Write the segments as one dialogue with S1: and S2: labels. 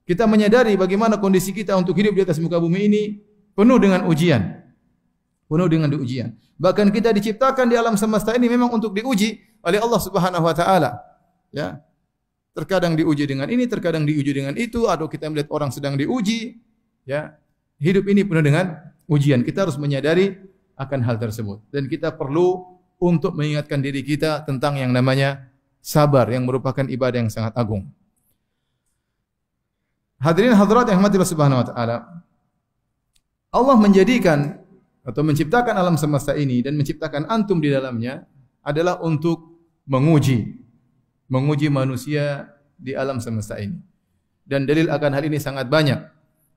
S1: Kita menyadari bagaimana kondisi kita untuk hidup di atas muka bumi ini penuh dengan ujian. Penuh dengan ujian. Bahkan kita diciptakan di alam semesta ini memang untuk diuji oleh Allah Subhanahu wa taala. Ya. Terkadang diuji dengan ini, terkadang diuji dengan itu, atau kita melihat orang sedang diuji, ya. Hidup ini penuh dengan ujian. Kita harus menyadari akan hal tersebut dan kita perlu untuk mengingatkan diri kita tentang yang namanya sabar yang merupakan ibadah yang sangat agung. Hadirin hadirat yang dirahmati Allah Subhanahu wa taala. Allah menjadikan atau menciptakan alam semesta ini dan menciptakan antum di dalamnya adalah untuk menguji manusia di alam semesta ini. Dan dalil akan hal ini sangat banyak.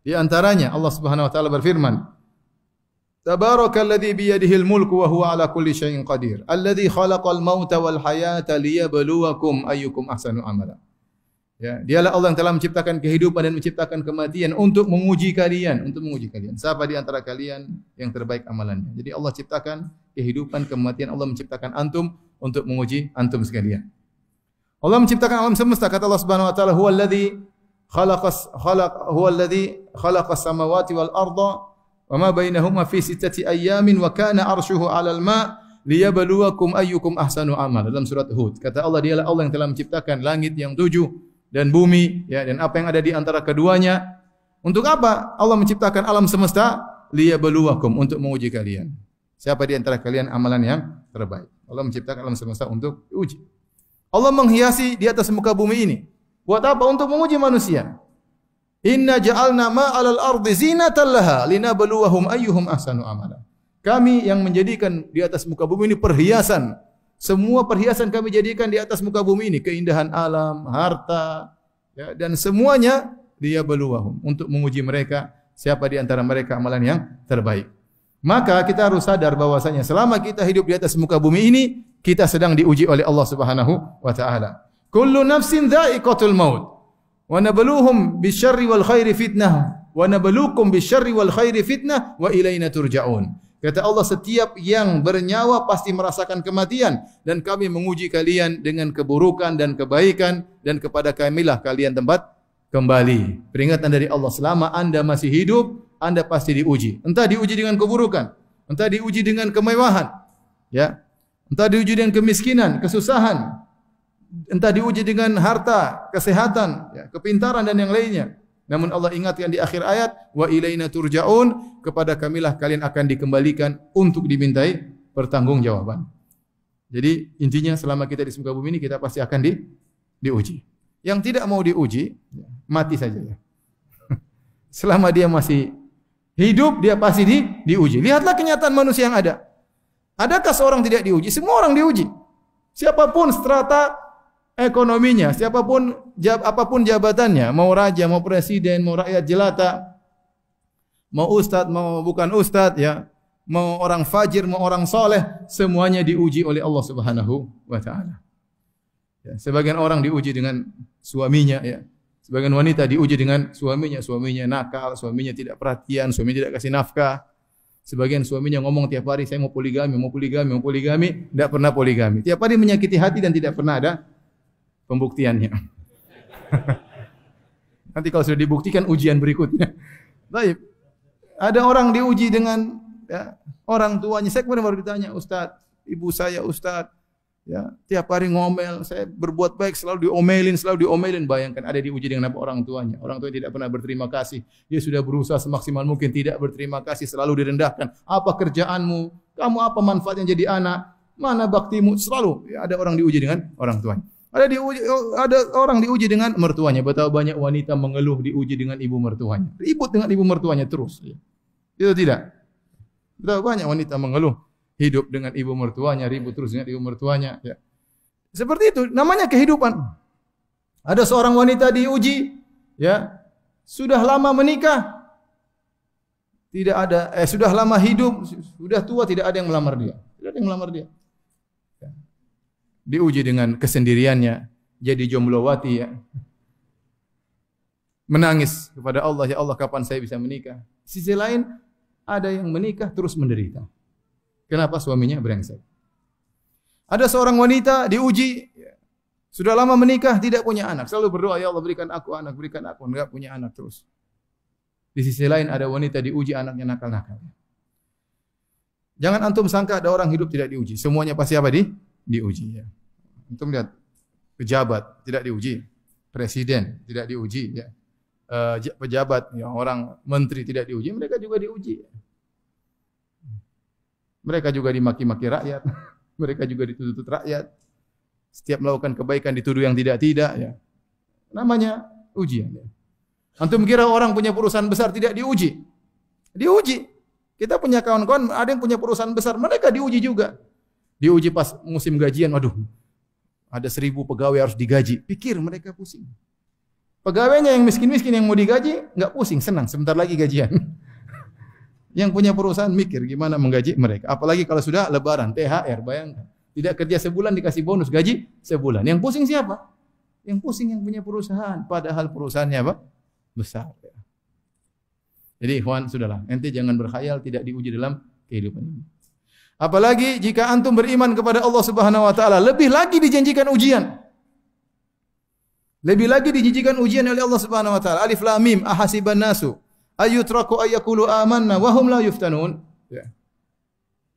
S1: Di antaranya Allah Subhanahu wa taala berfirman, Tabarakalladzi biyadihil mulku wa huwa ala kulli syai'in qadir. Alladzi khalaqal mauta wal hayata liyabluwakum ayyukum ahsanu amala. Ya, dialah Allah yang telah menciptakan kehidupan dan menciptakan kematian untuk menguji kalian, Siapa di antara kalian yang terbaik amalannya? Jadi Allah ciptakan kehidupan, kematian, Allah menciptakan antum untuk menguji antum sekalian. Allah menciptakan alam semesta, kata Allah Subhanahu wa taala, huwallazi khalaqas samawati wal arda wa ma bainahuma fi sittati ayyamin wa kana arshuhu 'alal ma' liyabluwakum ayyukum ahsanu amala. Dalam surat Hud, kata Allah, dialah Allah yang telah menciptakan langit yang 7 dan bumi, ya, dan apa yang ada di antara keduanya. Untuk apa Allah menciptakan alam semesta? Liyabluwakum, untuk menguji kalian. Siapa di antara kalian amalan yang terbaik? Allah menciptakan alam semesta untuk diuji. Allah menghiasi di atas muka bumi ini. Buat apa? Untuk menguji manusia. Inna ja'alna ma'alal ardi zinatan laha linabluwahum ayyuhum ahsanu amala. Kami yang menjadikan di atas muka bumi ini perhiasan. Semua perhiasan kami jadikan di atas muka bumi ini, keindahan alam, harta, ya, dan semuanya liyabluwahum, untuk menguji mereka siapa di antara mereka amalan yang terbaik. Maka kita harus sadar bahwasanya selama kita hidup di atas muka bumi ini, kita sedang diuji oleh Allah Subhanahu wa taala. Kullu nafsin dha'iqatul maut. Wa nabluhum bisyarri wal khairi fitnah wa nabluukum bisyarri wal khairi fitnah wa ilaina turja'un. Kata Allah, setiap yang bernyawa pasti merasakan kematian dan kami menguji kalian dengan keburukan dan kebaikan dan kepada kamilah kalian tempat kembali. Peringatan dari Allah, selama Anda masih hidup, Anda pasti diuji. Entah diuji dengan keburukan, entah diuji dengan kemewahan, ya. Entah diuji dengan kemiskinan, kesusahan, entah diuji dengan harta, kesehatan, ya, kepintaran dan yang lainnya. Namun Allah ingatkan di akhir ayat, wa ilaina turja'un, kepada kamilah kalian akan dikembalikan untuk dimintai pertanggungjawaban. Jadi intinya selama kita di muka bumi ini kita pasti akan diuji. Yang tidak mau diuji, mati saja ya. Selama dia masih hidup, dia pasti diuji. Lihatlah kenyataan manusia yang ada. Adakah seorang tidak diuji? Semua orang diuji. Siapapun strata ekonominya, siapapun apapun jabatannya, mau raja, mau presiden, mau rakyat jelata, mau ustadz, mau bukan ustadz, ya, mau orang fajir, mau orang soleh, semuanya diuji oleh Allah Subhanahu wa taala. Ya, sebagian orang diuji dengan suaminya, ya. Sebagian wanita diuji dengan suaminya nakal, suaminya tidak perhatian, suaminya tidak kasih nafkah. Sebagian suaminya ngomong tiap hari, saya mau poligami, tidak pernah poligami. Tiap hari menyakiti hati dan tidak pernah ada pembuktiannya. Nanti kalau sudah dibuktikan ujian berikutnya. Baik. Ada orang diuji dengan, ya, orang tuanya. Saya kemarin baru ditanya, Ustaz, ibu saya Ustaz, ya, tiap hari ngomel, saya berbuat baik selalu diomelin. Bayangkan ada diuji dengan apa? Orang tuanya. Orang tuanya tidak pernah berterima kasih. Dia sudah berusaha semaksimal mungkin tidak berterima kasih, selalu direndahkan. Apa kerjaanmu? Kamu apa manfaatnya jadi anak? Mana baktimu? Selalu, ya, ada orang diuji dengan orang tuanya. Ada orang diuji dengan mertuanya. Betapa banyak wanita mengeluh diuji dengan ibu mertuanya. Ribut dengan ibu mertuanya terus. Itu tidak. Betapa banyak wanita mengeluh hidup dengan ibu mertuanya, ribut terus dengan ibu mertuanya. Ya. Seperti itu, namanya kehidupan. Ada seorang wanita diuji, ya, sudah lama menikah, sudah lama hidup, sudah tua, tidak ada yang melamar dia. Diuji dengan kesendiriannya, jadi jomblowati, ya. Menangis kepada Allah, ya Allah, kapan saya bisa menikah? Sisi lain, ada yang menikah terus menderita. Kenapa? Suaminya brengsek. Ada seorang wanita diuji, Sudah lama menikah, tidak punya anak. Selalu berdoa, ya Allah berikan aku anak, berikan aku. Enggak punya anak terus. Di sisi lain ada wanita diuji anaknya nakal-nakal. Jangan antum sangka ada orang hidup tidak diuji. Semuanya pasti apa? Diuji. Ya. Antum lihat, pejabat tidak diuji. Presiden tidak diuji. Ya. Pejabat, ya, orang menteri tidak diuji. Mereka juga diuji. Mereka juga dimaki-maki rakyat. Mereka juga dituntut rakyat. Setiap melakukan kebaikan dituduh yang tidak-tidak. Ya. Namanya ujian. Ya. Antum kira orang punya perusahaan besar tidak diuji? Diuji. Kita punya kawan-kawan, ada yang punya perusahaan besar, mereka diuji juga. Diuji pas musim gajian, aduh, ada 1000 pegawai harus digaji. Pikir mereka pusing. Pegawainya yang miskin-miskin yang mau digaji, enggak pusing, senang. Sebentar lagi gajian. Yang punya perusahaan mikir gimana menggaji mereka. Apalagi kalau sudah lebaran, THR, bayangkan. Tidak kerja sebulan dikasih bonus gaji sebulan. Yang pusing siapa? Yang pusing yang punya perusahaan. Padahal perusahaannya apa? Besar. Jadi ikhwan, sudahlah. Ente jangan berkhayal tidak diuji dalam kehidupan ini. Apalagi jika antum beriman kepada Allah Subhanahu wa taala, lebih lagi dijanjikan ujian. Lebih lagi dijanjikan ujian oleh Allah Subhanahu wa taala. Alif Lam Mim, ahasiban nasu ayyutraku ayyaqulu amanna wa hum la yuftanun. Ya.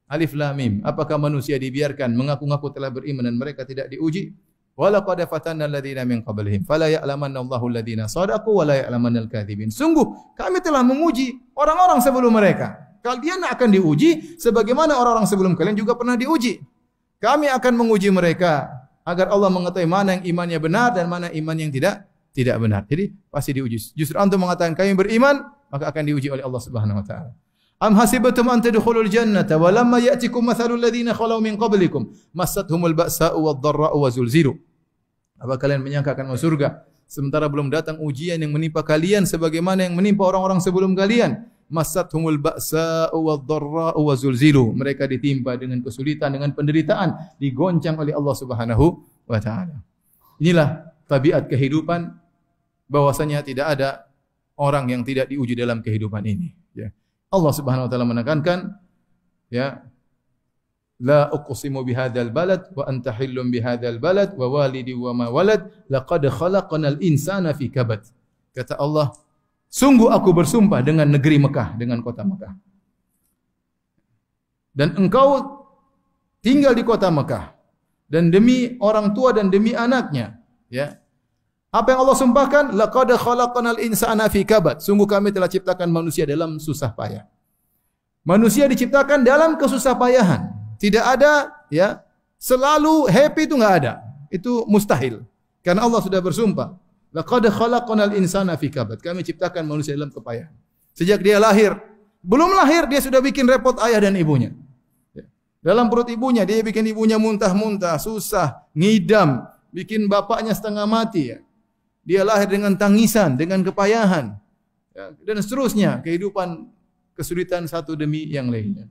S1: Alif Lam Mim, apakah manusia dibiarkan mengaku-ngaku telah beriman dan mereka tidak diuji? Walaqad fatanna alladziina min qablihim fala ya'lamanna Allahu alladziina shadaqu wa la ya'lamanna al-kadzibin. Sungguh kami telah menguji orang-orang sebelum mereka. Kalian akan diuji sebagaimana orang-orang sebelum kalian juga pernah diuji. Kami akan menguji mereka agar Allah mengetahui mana yang imannya benar dan mana iman yang tidak benar. Jadi pasti diuji. Justru antum mengatakan kami beriman, maka akan diuji oleh Allah Subhanahu wa taala. Am hasibatum an tadkhulul jannata wa lamma ya'tikum mathalul ladzina khalau min qablikum massathumul ba'sa'u wad-dharra'u wa zulzilu. Apa kalian menyangka akan masuk surga sementara belum datang ujian yang menimpa kalian sebagaimana yang menimpa orang-orang sebelum kalian? Massathumul ba'sa'u wad-dharra'u wa zulzilu. Mereka ditimpa dengan kesulitan, dengan penderitaan, digoncang oleh Allah Subhanahu wa taala. Inilah tabiat kehidupan, bahwasanya tidak ada orang yang tidak diuji dalam kehidupan ini, ya. Allah Subhanahu wa taala menekankan, ya, la uqsimu bihadzal balad wa anta hillum bihadzal balad wa walidi wa ma walad laqad khalaqnal insana fi kabad. Kata Allah, sungguh aku bersumpah dengan negeri Mekah, dengan kota Mekah. Dan engkau tinggal di kota Mekah, dan demi orang tua dan demi anaknya, ya. Apa yang Allah sumpahkan? Laqad khalaqnal insana fi kabad. Sungguh kami telah ciptakan manusia dalam susah payah. Manusia diciptakan dalam kesusah payahan. Tidak ada, ya, selalu happy, itu enggak ada. Itu mustahil. Karena Allah sudah bersumpah, laqad khalaqnal insana fi kabad. Kami ciptakan manusia dalam kepayahan. Sejak dia lahir, belum lahir dia sudah bikin repot ayah dan ibunya. Ya. Dalam perut ibunya dia bikin ibunya muntah-muntah, susah, ngidam, bikin bapaknya setengah mati, ya. Dia lahir dengan tangisan, dengan kepayahan, ya, dan seterusnya, kehidupan kesulitan satu demi yang lainnya.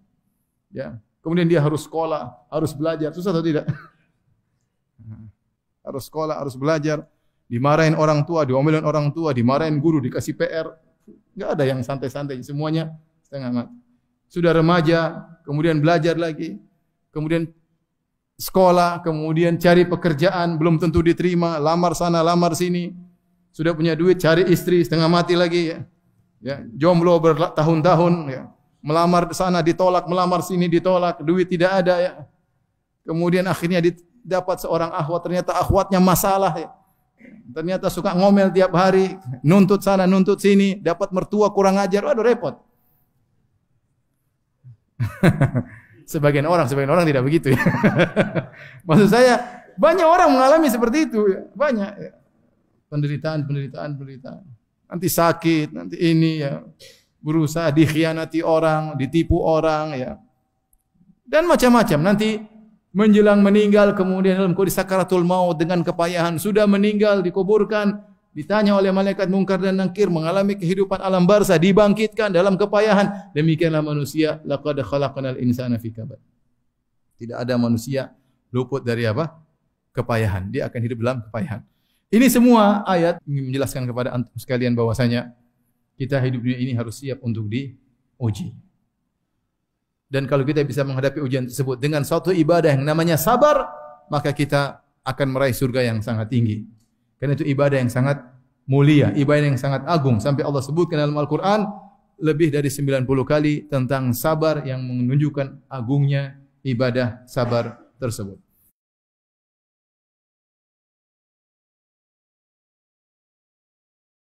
S1: Ya. Kemudian dia harus sekolah, harus belajar, susah atau tidak? Harus sekolah, harus belajar, dimarahin orang tua, diomelin orang tua, dimarahin guru, dikasih PR, enggak ada yang santai-santai, semuanya setengah mati. Sudah remaja, kemudian belajar lagi, kemudian sekolah, kemudian cari pekerjaan, belum tentu diterima, lamar sana, lamar sini. Sudah punya duit, cari istri, setengah mati lagi, ya. Ya, jomblo bertahun-tahun, ya. Melamar sana ditolak, melamar sini ditolak, duit tidak ada, ya. Kemudian akhirnya dapat seorang akhwat, ternyata akhwatnya masalah, ya. Ternyata suka ngomel tiap hari, nuntut sana, nuntut sini, dapat mertua kurang ajar, waduh repot. Sebagian orang tidak begitu, ya. Maksud saya, banyak orang mengalami seperti itu, ya. Banyak, ya. Penderitaan. Nanti sakit, nanti ini, ya. Berusaha dikhianati orang, ditipu orang, ya. Dan macam-macam. Nanti menjelang meninggal, kemudian dalam kondisi sakaratul maut dengan kepayahan, sudah meninggal, dikuburkan, ditanya oleh malaikat Munkar dan Nakir, mengalami kehidupan alam barzah, dibangkitkan dalam kepayahan. Demikianlah manusia, laqad khalaqnal insana fi kabad. Tidak ada manusia luput dari apa? Kepayahan. Dia akan hidup dalam kepayahan. Ini semua ayat menjelaskan kepada antum sekalian bahwasanya kita hidup dunia ini harus siap untuk diuji. Dan kalau kita bisa menghadapi ujian tersebut dengan suatu ibadah yang namanya sabar, maka kita akan meraih surga yang sangat tinggi. Karena itu ibadah yang sangat mulia, ibadah yang sangat agung. Sampai Allah sebutkan dalam Al-Quran lebih dari 90 kali tentang sabar yang menunjukkan agungnya ibadah sabar tersebut.